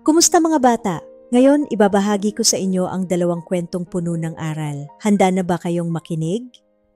Kumusta mga bata? Ngayon, ibabahagi ko sa inyo ang dalawang kwentong puno ng aral. Handa na ba kayong makinig?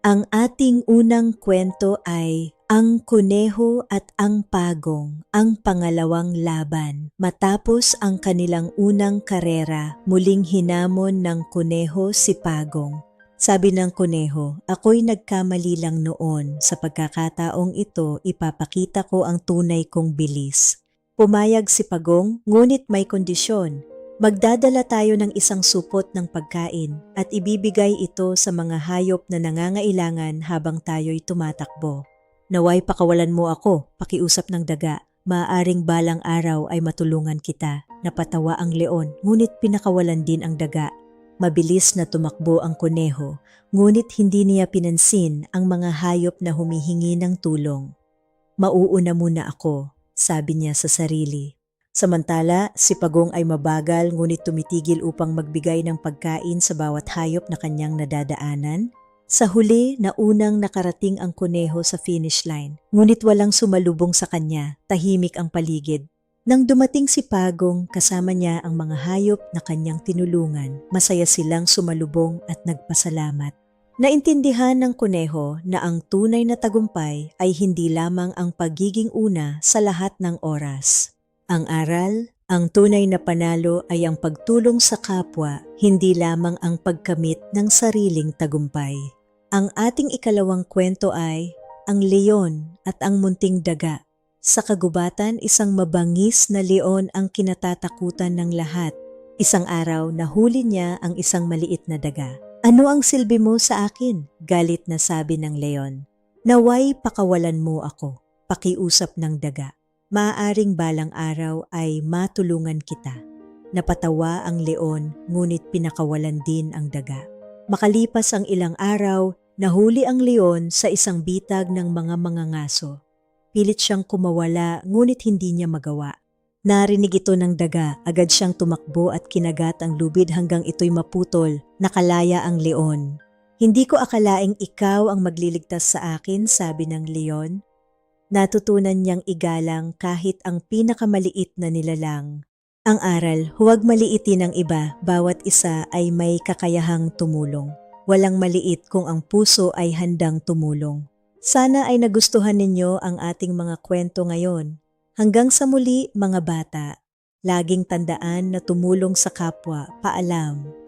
Ang ating unang kwento ay Ang Kuneho at ang Pagong, ang pangalawang laban. Matapos ang kanilang unang karera, muling hinamon ng kuneho si Pagong. Sabi ng kuneho, ako'y nagkamali lang noon. Sa pagkakataong ito, ipapakita ko ang tunay kong bilis. Pumayag si Pagong, ngunit may kondisyon. Magdadala tayo ng isang supot ng pagkain at ibibigay ito sa mga hayop na nangangailangan habang tayo'y tumatakbo. Naway pakawalan mo ako, pakiusap ng daga. Maaaring balang araw ay matulungan kita. Napatawa ang leon, ngunit pinakawalan din ang daga. Mabilis na tumakbo ang kuneho, ngunit hindi niya pinansin ang mga hayop na humihingi ng tulong. Mauuna muna ako, sabi niya sa sarili. Samantala, si Pagong ay mabagal ngunit tumitigil upang magbigay ng pagkain sa bawat hayop na kanyang nadadaanan. Sa huli, naunang nakarating ang kuneho sa finish line, ngunit walang sumalubong sa kanya, tahimik ang paligid. Nang dumating si Pagong, kasama niya ang mga hayop na kanyang tinulungan, masaya silang sumalubong at nagpasalamat. Naintindihan ng kuneho na ang tunay na tagumpay ay hindi lamang ang pagiging una sa lahat ng oras. Ang aral, ang tunay na panalo ay ang pagtulong sa kapwa, hindi lamang ang pagkamit ng sariling tagumpay. Ang ating ikalawang kwento ay Ang Leon at ang Munting Daga. Sa kagubatan, isang mabangis na leon ang kinatatakutan ng lahat. Isang araw, nahuli niya ang isang maliit na daga. Ano ang silbi mo sa akin? Galit na sabi ng leon. Naway pakawalan mo ako, pakiusap ng daga. Maaaring balang araw ay matulungan kita. Napatawa ang leon, ngunit pinakawalan din ang daga. Makalipas ang ilang araw, nahuli ang leon sa isang bitag ng mga mangangaso. Pilit siyang kumawala, ngunit hindi niya magawa. Narinig ito ng daga, agad siyang tumakbo at kinagat ang lubid hanggang ito'y maputol, nakalaya ang leon. Hindi ko akalaing ikaw ang magliligtas sa akin, sabi ng leon. Natutunan niyang igalang kahit ang pinakamaliit na nilalang. Ang aral, huwag maliitin ang iba, bawat isa ay may kakayahang tumulong. Walang maliit kung ang puso ay handang tumulong. Sana ay nagustuhan ninyo ang ating mga kwento ngayon. Hanggang sa muli mga bata, laging tandaan na tumulong sa kapwa, paalam.